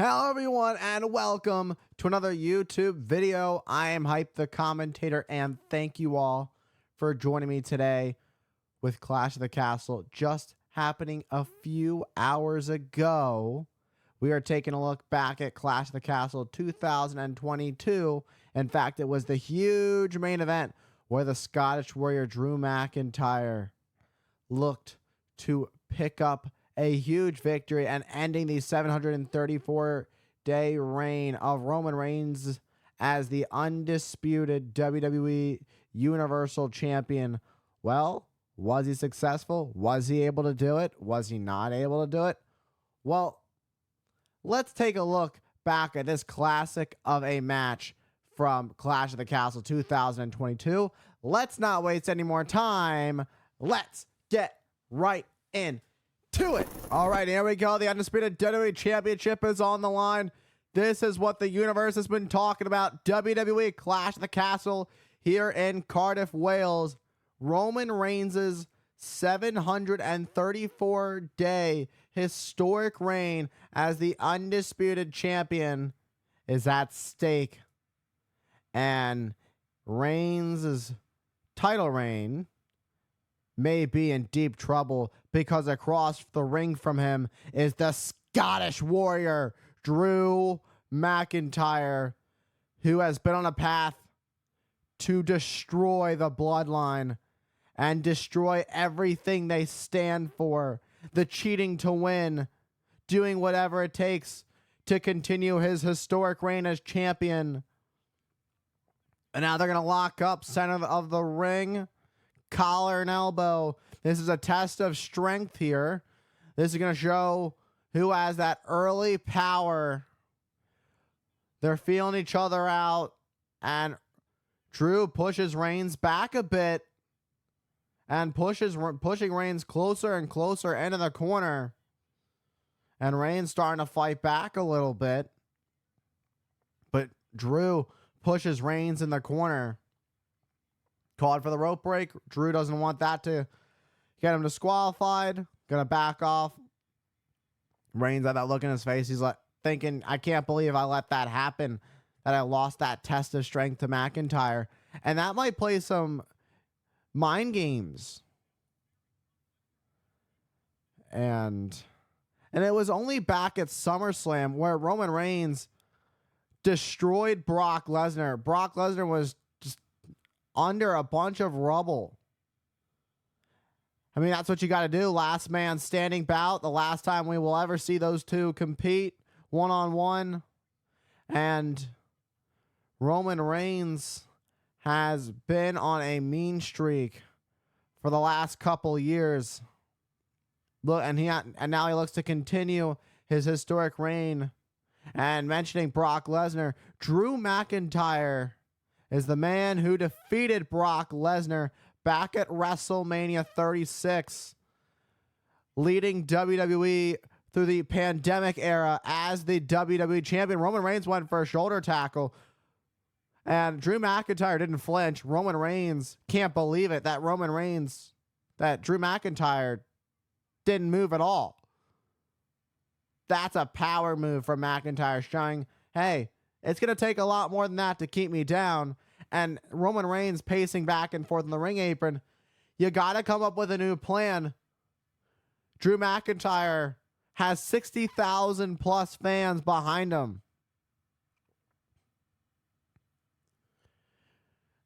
Hello everyone and welcome to another YouTube video. I am Hype the Commentator and thank you all for joining me today with Clash of the Castle just happening a few hours ago. We are taking a look back at Clash of the Castle 2022. In fact, it was the huge main event where the Scottish Warrior Drew McIntyre looked to pick up a huge victory and ending the 734-day reign of Roman Reigns as the undisputed WWE Universal Champion. Well, was he successful? Was he able to do it? Was he not able to do it? Well, let's take a look back at this classic of a match from Clash of the Castle 2022. Let's not waste any more time. Let's get right in to it. All right, here we go. The Undisputed WWE Championship is on the line. This is what the universe has been talking about. WWE Clash of the Castle here in Cardiff, Wales. Roman Reigns' 734-day historic reign as the undisputed champion is at stake. And Reigns' title reign may be in deep trouble because across the ring from him is the Scottish Warrior, Drew McIntyre, who has been on a path to destroy the bloodline and destroy everything they stand for. The cheating to win, doing whatever it takes to continue his historic reign as champion. And now they're going to lock up center of the ring. Collar and elbow. This is a test of strength here. This is going to show who has that early power. They're feeling each other out. And Drew pushes Reigns back a bit. And pushing Reigns closer and closer into the corner. And Reigns starting to fight back a little bit. But Drew pushes Reigns in the corner. Called for the rope break. Drew doesn't want that to get him disqualified. Gonna back off. Reigns had that look in his face. He's like thinking, I can't believe I let that happen. That I lost that test of strength to McIntyre. And that might play some mind games. And it was only back at SummerSlam where Roman Reigns destroyed Brock Lesnar. Brock Lesnar was under a bunch of rubble. I mean, that's what you got to do. Last man standing bout. The last time we will ever see those two compete one-on-one. And Roman Reigns has been on a mean streak for the last couple years. Look, and now he looks to continue his historic reign. And mentioning Brock Lesnar, Drew McIntyre is the man who defeated Brock Lesnar back at WrestleMania 36, leading WWE through the pandemic era as the WWE champion. Roman Reigns went for a shoulder tackle, and Drew McIntyre didn't flinch. Roman Reigns can't believe it that Drew McIntyre didn't move at all. That's a power move from McIntyre, showing, hey, it's going to take a lot more than that to keep me down. And Roman Reigns pacing back and forth in the ring apron. You got to come up with a new plan. Drew McIntyre has 60,000 plus fans behind him.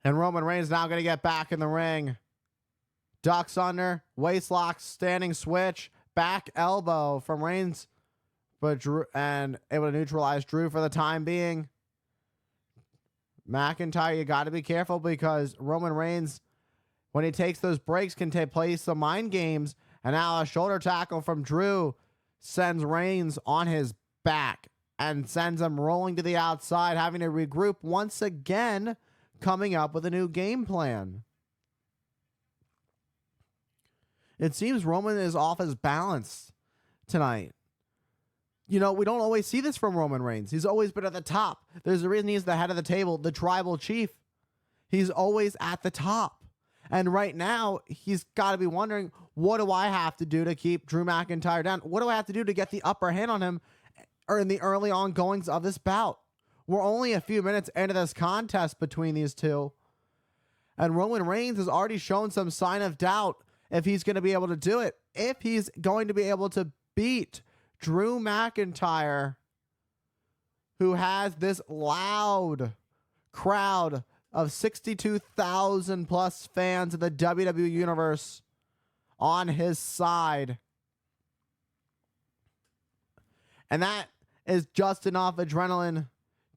And Roman Reigns now going to get back in the ring. Ducks under, waist lock, standing switch, back elbow from Reigns. But Drew, and able to neutralize Drew for the time being. McIntyre, you got to be careful because Roman Reigns, when he takes those breaks, can play some mind games. And now a shoulder tackle from Drew sends Reigns on his back and sends him rolling to the outside, having to regroup once again, coming up with a new game plan. It seems Roman is off his balance tonight. You know, we don't always see this from Roman Reigns. He's always been at the top. There's a reason he's the head of the table, the tribal chief. He's always at the top. And right now, he's got to be wondering, what do I have to do to keep Drew McIntyre down? What do I have to do to get the upper hand on him or in the early ongoings of this bout. We're only a few minutes into this contest between these two. And Roman Reigns has already shown some sign of doubt if he's going to be able to do it. If he's going to be able to beat Drew McIntyre, who has this loud crowd of 62,000 plus fans of the WWE Universe on his side. And that is just enough adrenaline,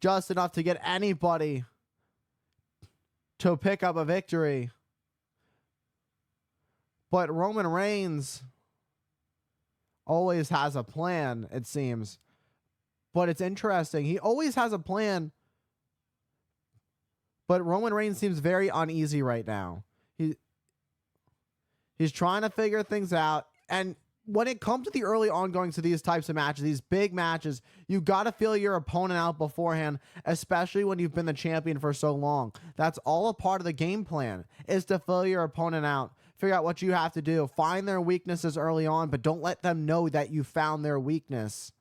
just enough to get anybody to pick up a victory. But Roman Reigns always has a plan, it seems. But it's interesting. He always has a plan. But Roman Reigns seems very uneasy right now. He's trying to figure things out. And when it comes to the early ongoings to these types of matches, these big matches, you got to feel your opponent out beforehand, especially when you've been the champion for so long. That's all a part of the game plan, is to feel your opponent out. Figure out what you have to do. Find their weaknesses early on, but don't let them know that you found their weakness.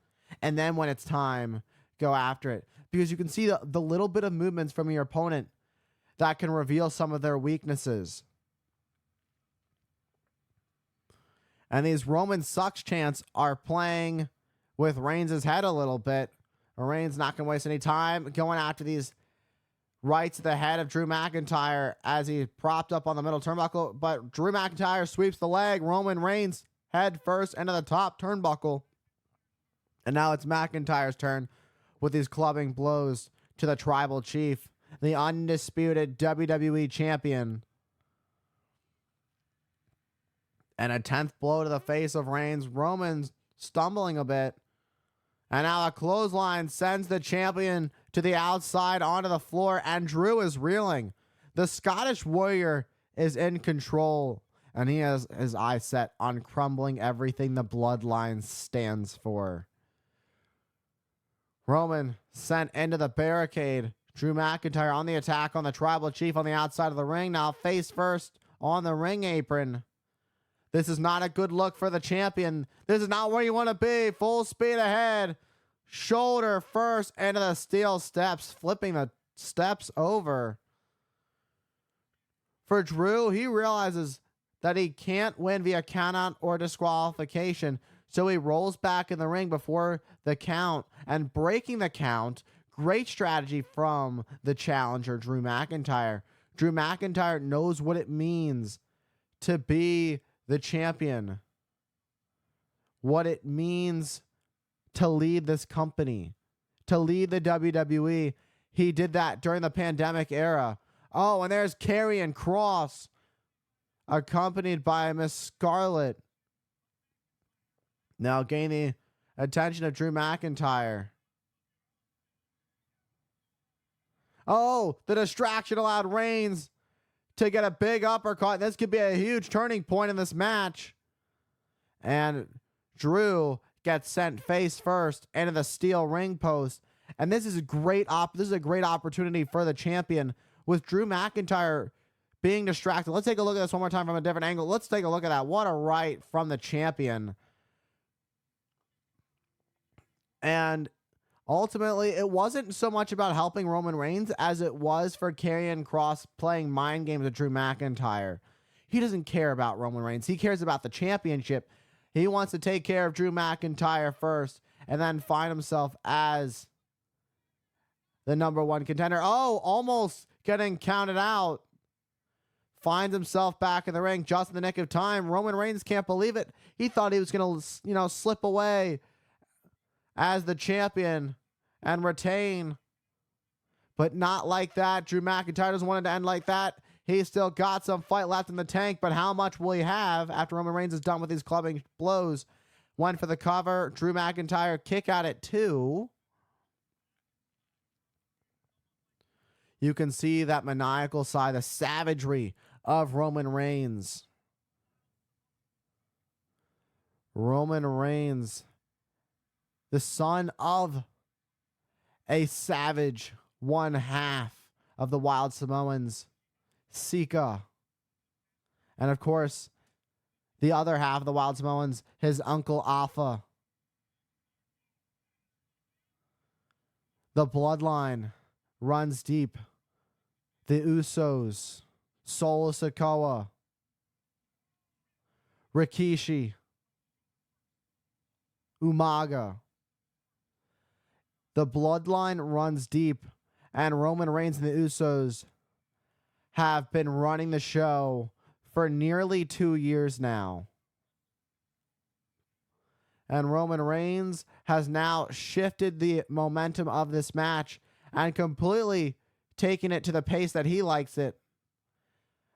And then when it's time, go after it. Because you can see the little bit of movements from your opponent that can reveal some of their weaknesses. And these Roman sucks chants are playing with Reigns' head a little bit. Reigns not going to waste any time going after these right to the head of Drew McIntyre as he propped up on the middle turnbuckle. But Drew McIntyre sweeps the leg. Roman Reigns head first into the top turnbuckle. And now it's McIntyre's turn with these clubbing blows to the Tribal Chief, the undisputed WWE champion. And a 10th blow to the face of Reigns. Roman's stumbling a bit. And now a clothesline sends the champion to the outside onto the floor. And Drew is reeling. The Scottish Warrior is in control. And he has his eyes set on crumbling everything the Bloodline stands for. Roman sent into the barricade. Drew McIntyre on the attack on the Tribal Chief on the outside of the ring. Now face first on the ring apron. This is not a good look for the champion. This is not where you want to be. Full speed ahead. Shoulder first into the steel steps. Flipping the steps over. For Drew, he realizes that he can't win via countout or disqualification. So he rolls back in the ring before the count. And breaking the count. Great strategy from the challenger, Drew McIntyre. Drew McIntyre knows what it means to be the champion. What it means to lead this company. To lead the WWE. He did that during the pandemic era. Oh, and there's Karrion Kross, accompanied by Miss Scarlett. Now gain the attention of Drew McIntyre. Oh, the distraction allowed Reigns to get a big uppercut. This could be a huge turning point in this match. And Drew gets sent face first into the steel ring post. And this is a great opportunity for the champion with Drew McIntyre being distracted. Let's take a look at this one more time from a different angle. Let's take a look at that. What a right from the champion. And ultimately, it wasn't so much about helping Roman Reigns as it was for Karrion Kross playing mind games with Drew McIntyre. He doesn't care about Roman Reigns. He cares about the championship. He wants to take care of Drew McIntyre first and then find himself as the #1 contender. Oh, almost getting counted out. Finds himself back in the ring just in the nick of time. Roman Reigns can't believe it. He thought he was going to, slip away as the champion and retain. But not like that. Drew McIntyre doesn't want it to end like that. He's still got some fight left in the tank, but how much will he have after Roman Reigns is done with these clubbing blows? Went for the cover. Drew McIntyre kick out at 2. You can see that maniacal side, the savagery of Roman Reigns. Roman Reigns, the son of a savage, one half of the Wild Samoans, Sika. And of course, the other half of the Wild Samoans, his uncle Alpha. The bloodline runs deep. The Usos, Solo Sikoa, Rikishi, Umaga. The bloodline runs deep, and Roman Reigns and the Usos have been running the show for nearly 2 years now. And Roman Reigns has now shifted the momentum of this match and completely taken it to the pace that he likes it.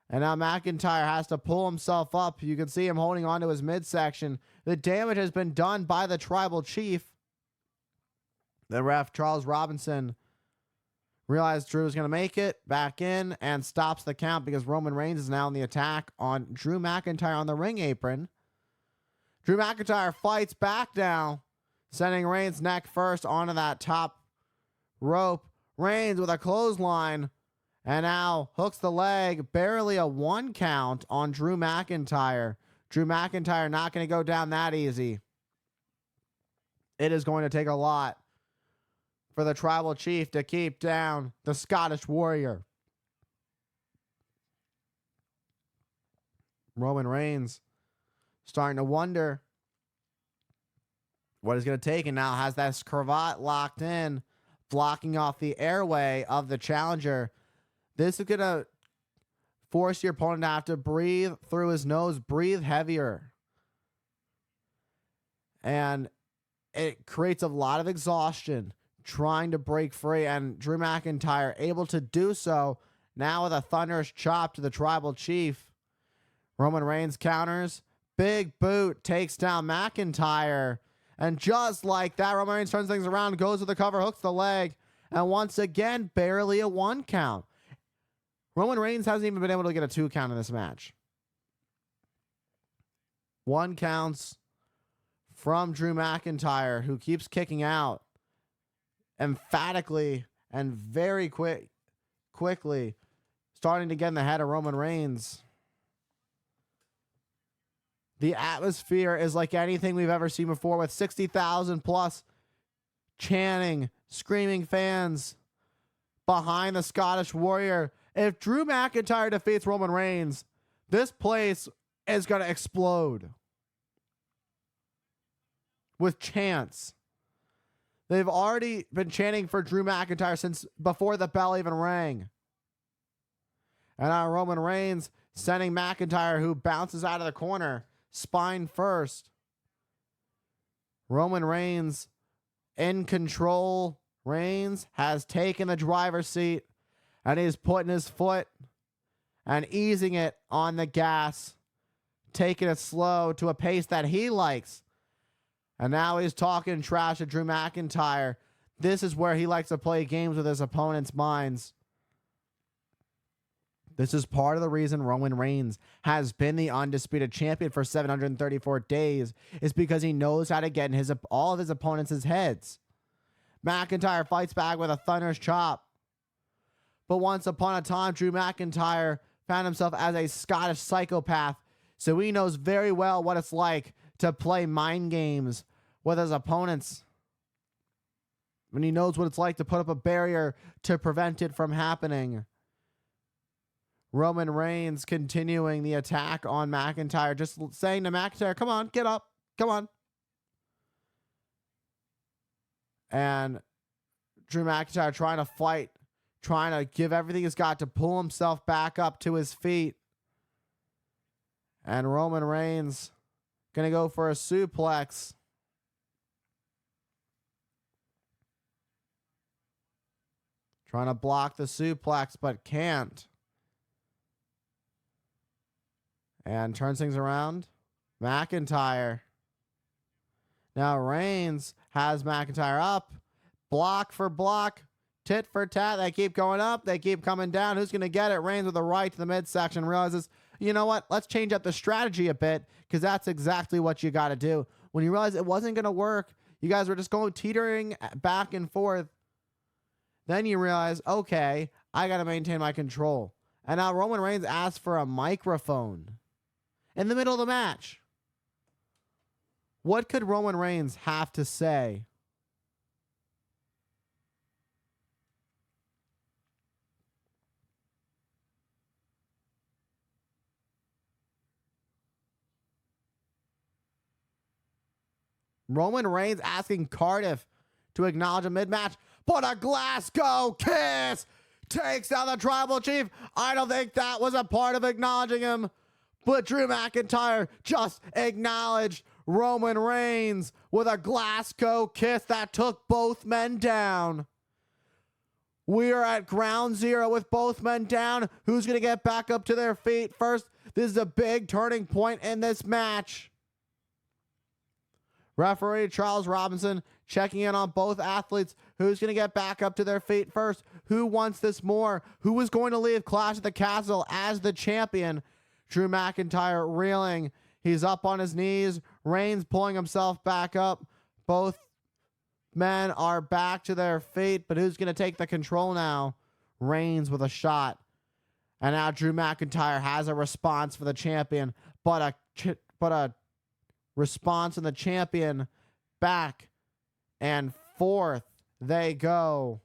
And now McIntyre has to pull himself up. You can see him holding onto his midsection. The damage has been done by the tribal chief. The ref, Charles Robinson, realized Drew was going to make it back in and stops the count because Roman Reigns is now in the attack on Drew McIntyre on the ring apron. Drew McIntyre fights back now, sending Reigns neck first onto that top rope. Reigns with a clothesline, and now hooks the leg. Barely a 1 count on Drew McIntyre. Drew McIntyre not going to go down that easy. It is going to take a lot for the tribal chief to keep down the Scottish Warrior. Roman Reigns starting to wonder what he's going to take, and now has that cravat locked in, blocking off the airway of the challenger. This is going to force your opponent to have to breathe through his nose, breathe heavier. And it creates a lot of exhaustion trying to break free, and Drew McIntyre able to do so now with a thunderous chop to the tribal chief. Roman Reigns counters. Big boot takes down McIntyre. And just like that, Roman Reigns turns things around, goes to the cover, hooks the leg. And once again, barely a 1 count. Roman Reigns hasn't even been able to get a 2 count in this match. 1 counts from Drew McIntyre, who keeps kicking out emphatically and very quickly, starting to get in the head of Roman Reigns. The atmosphere is like anything we've ever seen before, with 60,000 plus chanting, screaming fans behind the Scottish Warrior. If Drew McIntyre defeats Roman Reigns, this place is going to explode with chants. They've already been chanting for Drew McIntyre since before the bell even rang. And now Roman Reigns sending McIntyre, who bounces out of the corner, spine first. Roman Reigns in control. Reigns has taken the driver's seat, and he's putting his foot and easing it on the gas, taking it slow to a pace that he likes. And now he's talking trash to Drew McIntyre. This is where he likes to play games with his opponent's minds. This is part of the reason Roman Reigns has been the undisputed champion for 734 days, is because he knows how to get in all of his opponents' heads. McIntyre fights back with a thunderous chop. But once upon a time, Drew McIntyre found himself as a Scottish psychopath, so he knows very well what it's like to play mind games with his opponents. And he knows what it's like to put up a barrier to prevent it from happening. Roman Reigns continuing the attack on McIntyre, just saying to McIntyre, come on, get up, come on. And Drew McIntyre trying to fight, trying to give everything he's got to pull himself back up to his feet. And Roman Reigns going to go for a suplex. Trying to block the suplex, but can't. And turns things around. McIntyre. Now Reigns has McIntyre up. Block for block. Tit for tat. They keep going up. They keep coming down. Who's going to get it? Reigns with a right to the midsection. Realizes, you know what? Let's change up the strategy a bit, because that's exactly what you got to do. When you realize it wasn't going to work, you guys were just going teetering back and forth. Then you realize, okay, I got to maintain my control. And now Roman Reigns asks for a microphone in the middle of the match. What could Roman Reigns have to say? Roman Reigns asking Cardiff to acknowledge a mid-match, but a Glasgow kiss takes down the tribal chief. I don't think that was a part of acknowledging him, but Drew McIntyre just acknowledged Roman Reigns with a Glasgow kiss that took both men down. We are at ground zero with both men down. Who's going to get back up to their feet first? This is a big turning point in this match. Referee Charles Robinson checking in on both athletes. Who's going to get back up to their feet first? Who wants this more? Who is going to leave Clash at the Castle as the champion? Drew McIntyre reeling. He's up on his knees. Reigns pulling himself back up. Both men are back to their feet, but who's going to take the control now? Reigns with a shot. And now Drew McIntyre has a response for the champion, but a response from the champion. Back and forth they go.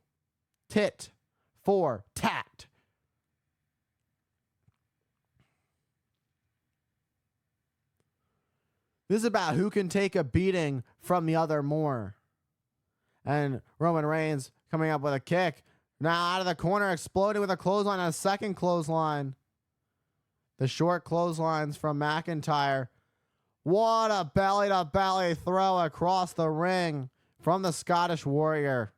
Tit for tat. This is about who can take a beating from the other more. And Roman Reigns coming up with a kick. Now out of the corner, exploding with a clothesline and a second clothesline. The short clotheslines from McIntyre. What a belly-to-belly throw across the ring from the Scottish Warrior.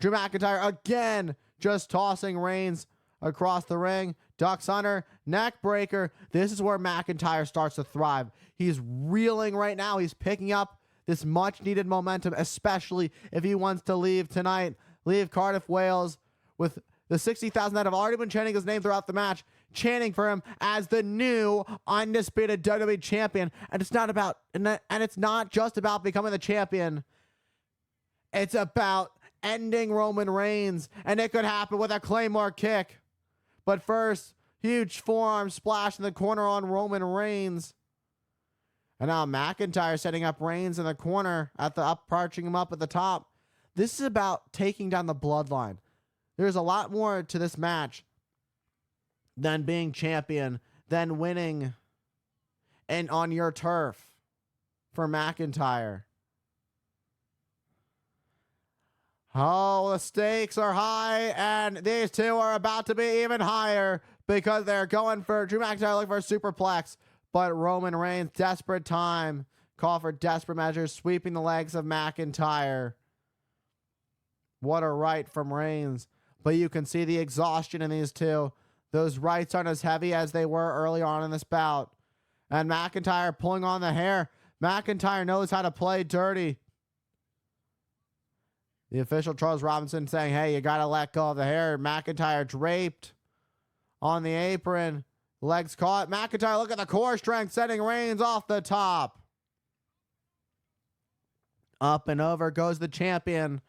Drew McIntyre again just tossing Reigns across the ring. Ducks under, neck breaker. This is where McIntyre starts to thrive. He's reeling right now. He's picking up this much-needed momentum, especially if he wants to leave tonight. Leave Cardiff, Wales, with the 60,000 that have already been chanting his name throughout the match, chanting for him as the new undisputed WWE champion. And it's not just about becoming the champion. It's about ending Roman Reigns, and it could happen with a Claymore kick. But first, huge forearm splash in the corner on Roman Reigns. And now McIntyre setting up Reigns in the corner arching him up at the top. This is about taking down the bloodline. There's a lot more to this match than being champion, than winning and on your turf for McIntyre. Oh, the stakes are high, and these two are about to be even higher because they're going for Drew McIntyre looking for a superplex, but Roman Reigns, desperate time, call for desperate measures, sweeping the legs of McIntyre. What a right from Reigns, but you can see the exhaustion in these two. Those rights aren't as heavy as they were early on in this bout. And McIntyre pulling on the hair. McIntyre knows how to play dirty. The official Charles Robinson saying, hey, you got to let go of the hair. McIntyre draped on the apron. Legs caught. McIntyre, look at the core strength, setting Reigns off the top. Up and over goes the champion.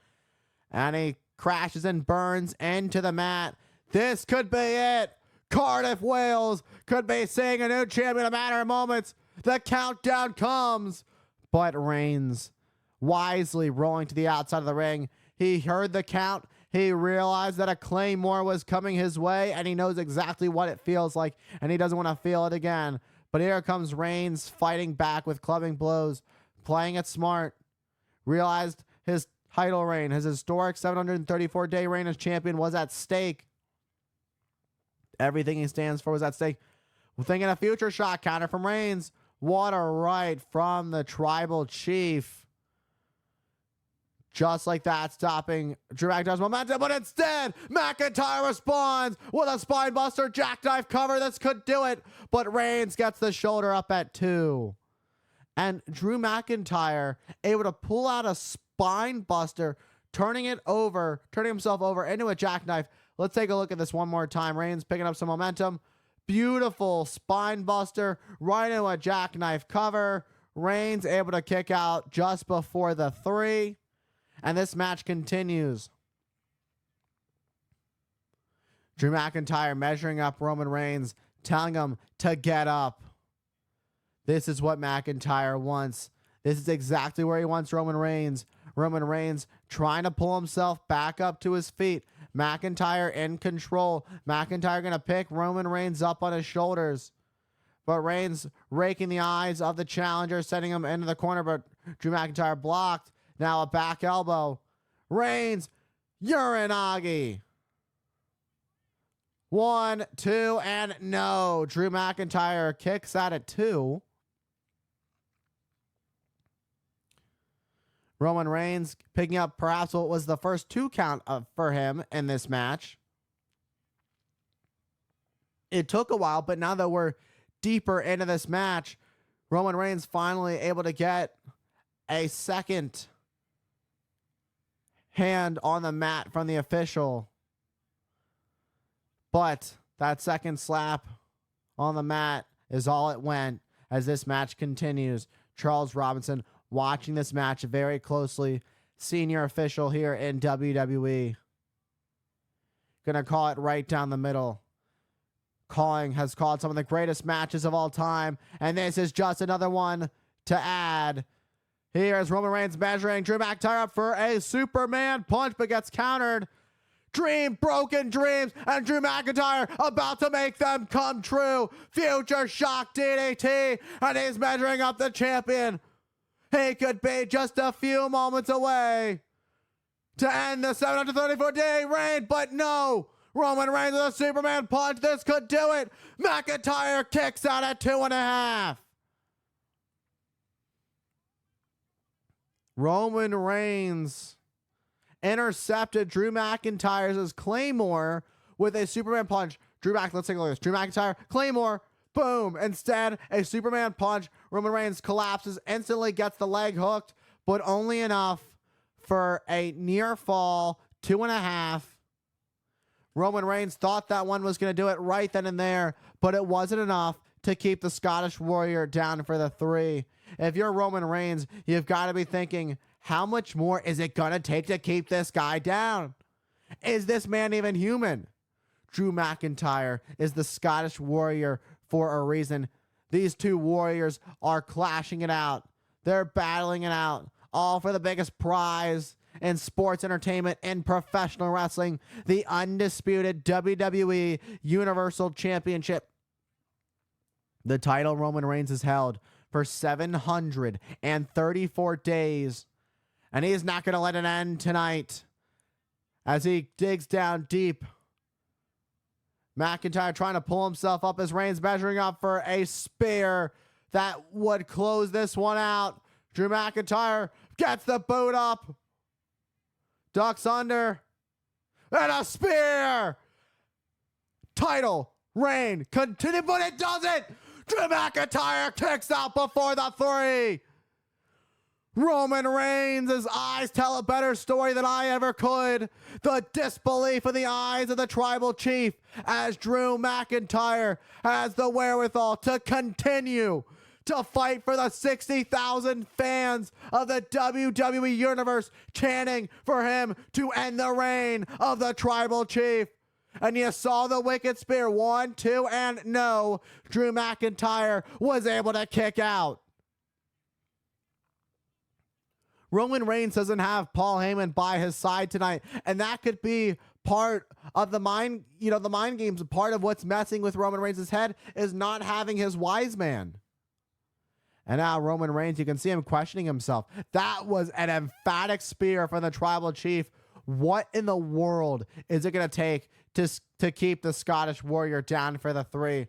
And he crashes and burns into the mat. This could be it. Cardiff, Wales could be seeing a new champion in a matter of moments. The countdown comes. But Reigns wisely rolling to the outside of the ring. He heard the count. He realized that a Claymore was coming his way, and he knows exactly what it feels like, and he doesn't want to feel it again. But here comes Reigns fighting back with clubbing blows, playing it smart. Realized his title reign, his historic 734-day reign as champion was at stake. Everything he stands for was at stake. We're thinking a future shot counter from Reigns. What a right from the tribal chief. Just like that, stopping Drew McIntyre's momentum, but instead, McIntyre responds with a spinebuster jackknife cover. This could do it, but Reigns gets the shoulder up at 2. And Drew McIntyre able to pull out a spinebuster, turning himself over into a jackknife. Let's take a look at this one more time. Reigns picking up some momentum. Beautiful spinebuster right into a jackknife cover. Reigns able to kick out just before the 3. And this match continues. Drew McIntyre measuring up Roman Reigns, telling him to get up. This is what McIntyre wants. This is exactly where he wants Roman Reigns. Roman Reigns trying to pull himself back up to his feet. McIntyre in control. McIntyre going to pick Roman Reigns up on his shoulders. But Reigns raking the eyes of the challenger, sending him into the corner. But Drew McIntyre blocked. Now a back elbow. Reigns, Uranagi. 1, 2, and no. Drew McIntyre kicks out at 2. Roman Reigns picking up perhaps what was the first 2 count for him in this match. It took a while, but now that we're deeper into this match, Roman Reigns finally able to get a second hand on the mat from the official. But that second slap on the mat is all it went as this match continues. Charles Robinson watching this match very closely. Senior official here in WWE. Gonna call it right down the middle. Has called some of the greatest matches of all time. And this is just another one to add. Here's Roman Reigns measuring Drew McIntyre up for a Superman punch, but gets countered. Broken dreams, and Drew McIntyre about to make them come true. Future shock DDT, and he's measuring up the champion. He could be just a few moments away to end the 734-day reign, but no. Roman Reigns with a Superman punch. This could do it. McIntyre kicks out at 2.5. Roman Reigns intercepted Drew McIntyre's Claymore with a Superman punch. Let's take a look at this. Drew McIntyre, Claymore, boom. Instead, a Superman punch. Roman Reigns collapses, instantly gets the leg hooked, but only enough for a near fall, 2.5. Roman Reigns thought that one was going to do it right then and there, but it wasn't enough to keep the Scottish Warrior down for the 3. If you're Roman Reigns, you've got to be thinking, how much more is it going to take to keep this guy down? Is this man even human? Drew McIntyre is the Scottish Warrior for a reason. These two warriors are clashing it out. They're battling it out, all for the biggest prize in sports entertainment and professional wrestling, the undisputed WWE Universal Championship. The title Roman Reigns has held for 734 days, and he's not going to let it end tonight as he digs down deep. McIntyre trying to pull himself up as Reigns measuring up for a spear that would close this one out. Drew McIntyre gets the boot up, ducks under, and a spear. Title reign continue, but it doesn't. Drew McIntyre kicks out before the 3. Roman Reigns' eyes tell a better story than I ever could. The disbelief in the eyes of the tribal chief as Drew McIntyre has the wherewithal to continue to fight for the 60,000 fans of the WWE Universe chanting for him to end the reign of the tribal chief. And you saw the wicked spear. 1, 2, and no. Drew McIntyre was able to kick out. Roman Reigns doesn't have Paul Heyman by his side tonight, and that could be part of the mind games. Part of what's messing with Roman Reigns' head is not having his wise man. And now Roman Reigns, you can see him questioning himself. That was an emphatic spear from the tribal chief. What in the world is it going to take to keep the Scottish Warrior down for the 3?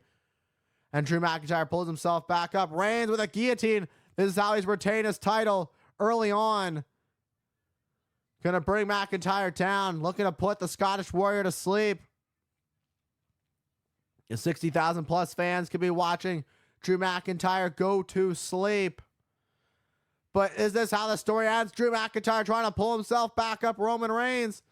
And Drew McIntyre pulls himself back up. Reigns with a guillotine. This is how he's retained his title early on. Going to bring McIntyre down. Looking to put the Scottish Warrior to sleep. The 60,000 plus fans could be watching Drew McIntyre go to sleep. But is this how the story ends? Drew McIntyre trying to pull himself back up. Roman Reigns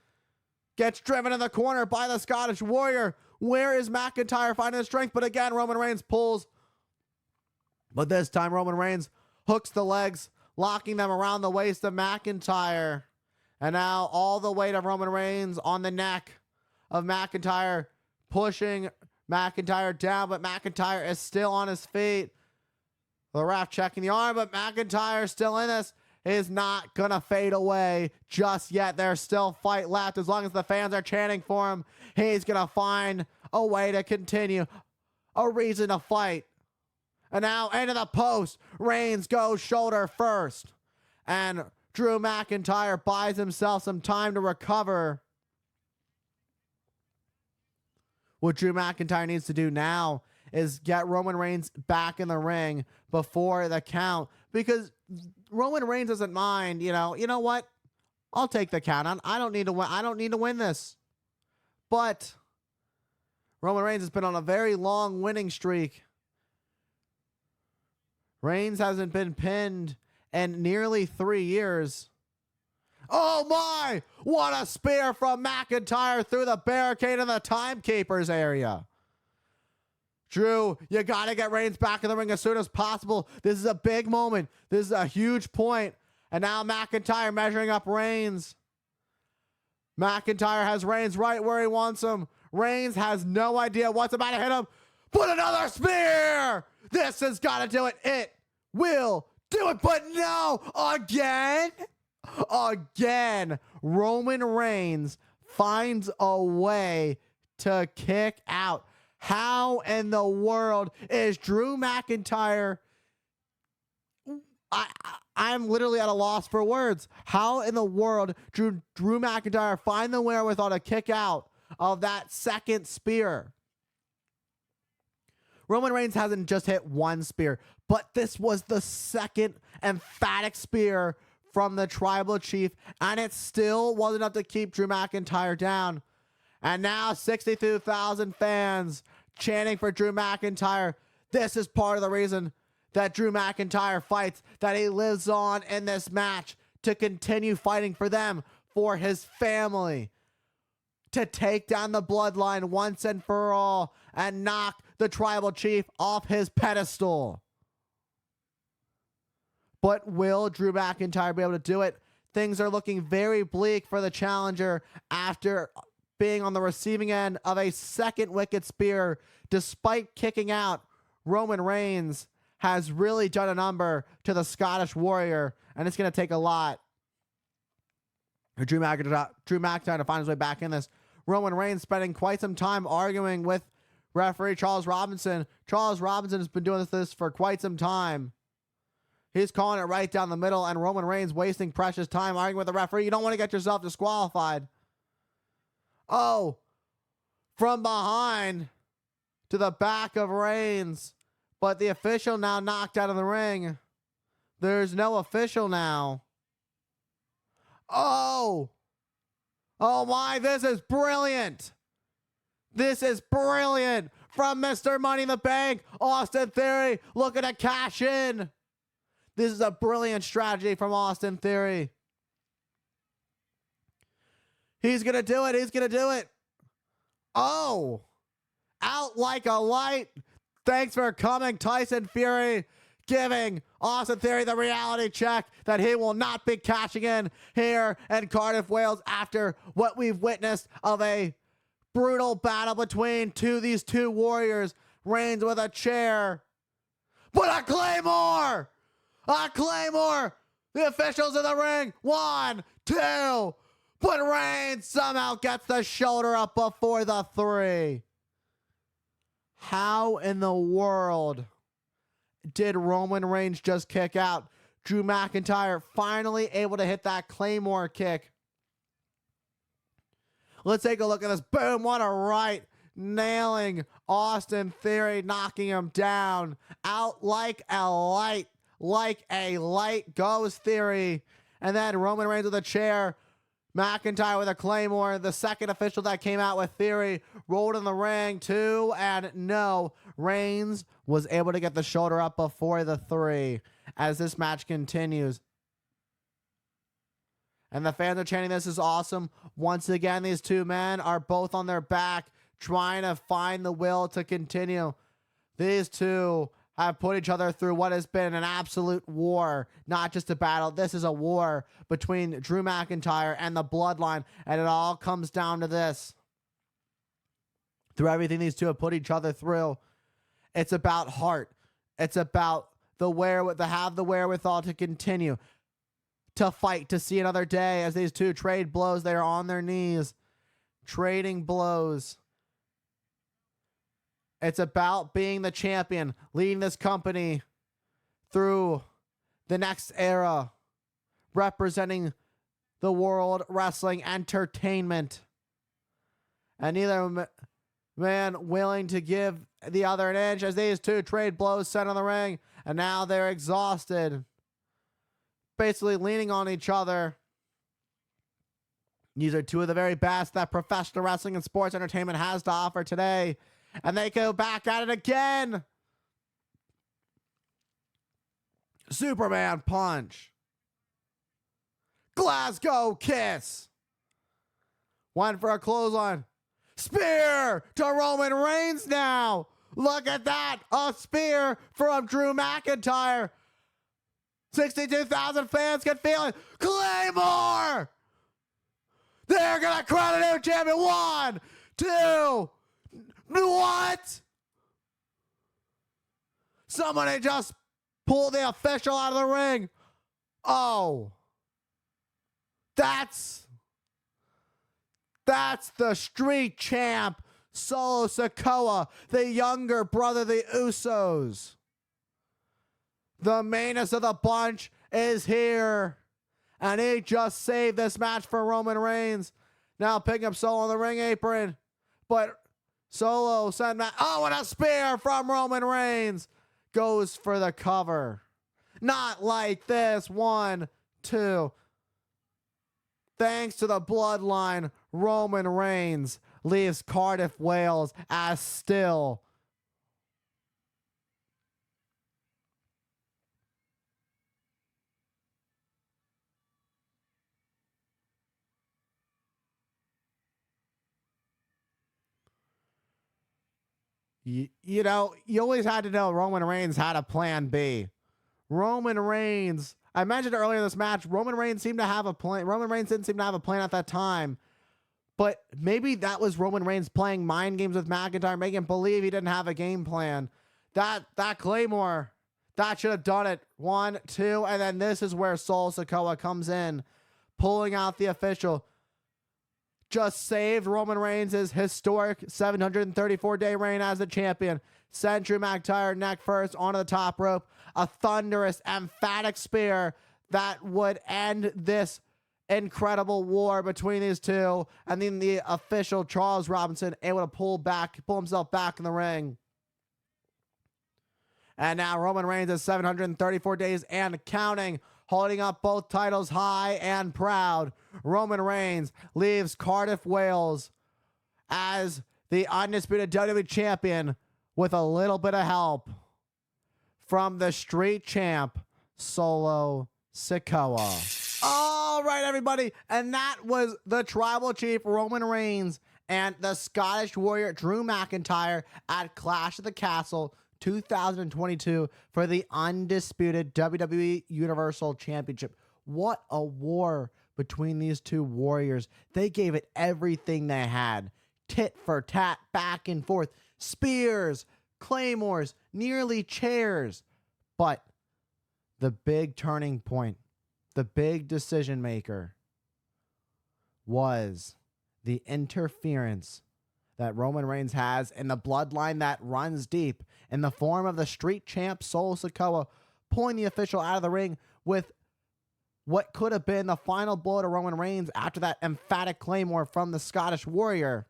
gets driven in the corner by the Scottish Warrior. Where is McIntyre finding the strength? But again, Roman Reigns pulls. But this time, Roman Reigns hooks the legs, locking them around the waist of McIntyre. And now all the weight of Roman Reigns on the neck of McIntyre, pushing McIntyre down, but McIntyre is still on his feet. The ref checking the arm, but McIntyre still in this. Is not going to fade away just yet. There's still fight left. As long as the fans are chanting for him, he's going to find a way to continue, a reason to fight. And now into the post. Reigns goes shoulder first. And Drew McIntyre buys himself some time to recover. What Drew McIntyre needs to do now is get Roman Reigns back in the ring before the count, because Roman Reigns doesn't mind, you know what? I'll take the count. I don't need to win. I don't need to win this. But Roman Reigns has been on a very long winning streak. Reigns hasn't been pinned in nearly 3 years. Oh my! What a spear from McIntyre through the barricade in the timekeepers area. Drew, you got to get Reigns back in the ring as soon as possible. This is a big moment. This is a huge point. And now McIntyre measuring up Reigns. McIntyre has Reigns right where he wants him. Reigns has no idea what's about to hit him. Put another spear! This has got to do it. It will do it, but no! Again? Again, Roman Reigns finds a way to kick out. How in the world is Drew McIntyre? I'm literally at a loss for words. How in the world Drew McIntyre find the wherewithal to kick out of that second spear? Roman Reigns hasn't just hit one spear, but this was the second emphatic spear from the tribal chief, and it still wasn't enough to keep Drew McIntyre down. And now 62,000 fans chanting for Drew McIntyre. This is part of the reason that Drew McIntyre fights, that he lives on in this match to continue fighting for them, for his family, to take down the bloodline once and for all and knock the tribal chief off his pedestal. But will Drew McIntyre be able to do it? Things are looking very bleak for the challenger after being on the receiving end of a second wicked spear. Despite kicking out, Roman Reigns has really done a number to the Scottish Warrior, and it's going to take a lot for Drew McIntyre to find his way back in this. Roman Reigns spending quite some time arguing with referee Charles Robinson. Charles Robinson has been doing this for quite some time. He's calling it right down the middle, and Roman Reigns wasting precious time arguing with the referee. You don't want to get yourself disqualified. Oh, from behind to the back of Reigns, but the official now knocked out of the ring. There's no official now. Oh my, this is brilliant. This is brilliant from Mr. Money in the Bank, Austin Theory, looking to cash in. This is a brilliant strategy from Austin Theory. He's going to do it. He's going to do it. Oh, out like a light. Thanks for coming, Tyson Fury, giving Austin Theory the reality check that he will not be cashing in here in Cardiff, Wales, after what we've witnessed of a brutal battle between these two warriors. Reigns with a chair. But a Claymore! A Claymore! The officials in the ring. 1, 2. But Reigns somehow gets the shoulder up before the 3. How in the world did Roman Reigns just kick out? Drew McIntyre finally able to hit that Claymore kick. Let's take a look at this. Boom, what a right. Nailing Austin Theory, knocking him down. Out like a light. Like a light goes Theory. And then Roman Reigns with a chair. McIntyre with a Claymore. The second official that came out with Theory rolled in the ring. 2, and no. Reigns was able to get the shoulder up before the 3 as this match continues. And the fans are chanting, this is awesome. Once again, these two men are both on their back, trying to find the will to continue. These two have put each other through what has been an absolute war, not just a battle. This is a war between Drew McIntyre and the Bloodline, and it all comes down to this. Through everything these two have put each other through, it's about heart. It's about the wherewithal to continue, to fight, to see another day. As these two trade blows, they are on their knees, trading blows. It's about being the champion, leading this company through the next era. representing the World Wrestling Entertainment. And neither man willing to give the other an inch as these two trade blows sent on the ring. And now they're exhausted, basically leaning on each other. These are two of the very best that professional wrestling and sports entertainment has to offer today. And they go back at it again. Superman punch. Glasgow kiss. One for a clothesline. Spear to Roman Reigns now. Look at that. A spear from Drew McIntyre. 62,000 fans can feel it. Claymore. They're going to crown a new champion. 1, 2. What? Somebody just pulled the official out of the ring. Oh. That's the street champ, Solo Sikoa, the younger brother of the Usos. The mainest of the bunch is here. And he just saved this match for Roman Reigns. Now picking up Solo on the ring apron. But Solo sent that. Oh, and a spear from Roman Reigns. Goes for the cover. Not like this. 1, 2. Thanks to the bloodline, Roman Reigns leaves Cardiff, Wales as still you know, you always had to know Roman Reigns had a plan B. Roman Reigns, I mentioned earlier in this match, Roman Reigns seemed to have a plan. Roman Reigns didn't seem to have a plan at that time. But maybe that was Roman Reigns playing mind games with McIntyre, making him believe he didn't have a game plan. That Claymore, that should have done it. 1, 2, and then this is where Solo Sikoa comes in, pulling out the official. Just saved Roman Reigns' historic 734-day reign as the champion. Sent Drew McIntyre neck first onto the top rope. A thunderous, emphatic spear that would end this incredible war between these two. And then the official Charles Robinson able to pull himself back in the ring. And now Roman Reigns is 734 days and counting, holding up both titles high and proud. Roman Reigns leaves Cardiff, Wales as the undisputed WWE champion with a little bit of help from the street champ, Solo Sikoa. All right, everybody. And that was the Tribal Chief, Roman Reigns, and the Scottish Warrior, Drew McIntyre, at Clash of the Castle 2022 for the undisputed WWE Universal Championship. What a war between these two warriors. They gave it everything they had. Tit for tat, back and forth. Spears, claymores, nearly chairs. But the big turning point, the big decision maker, was the interference that Roman Reigns has in the bloodline that runs deep in the form of the street champ Solo Sikoa pulling the official out of the ring with what could have been the final blow to Roman Reigns after that emphatic claymore from the Scottish Warrior.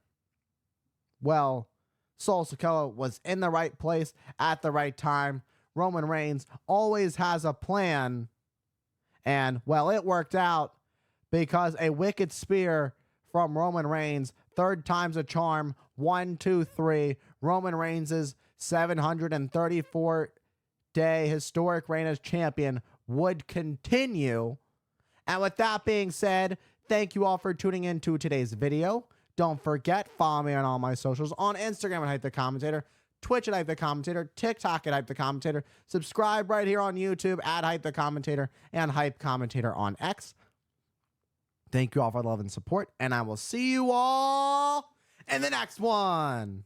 Well, Solo Sikoa was in the right place at the right time. Roman Reigns always has a plan. And, well, it worked out because a wicked spear from Roman Reigns, third time's a charm, 1, 2, 3. Roman Reigns' 734-day historic reign as champion would continue. And with that being said, thank you all for tuning in to today's video. Don't forget, follow me on all my socials, on Instagram at Hype the Commentator, Twitch at Hype the Commentator, TikTok at Hype the Commentator, subscribe right here on YouTube at Hype the Commentator, and Hype Commentator on X. Thank you all for the love and support, and I will see you all in the next one.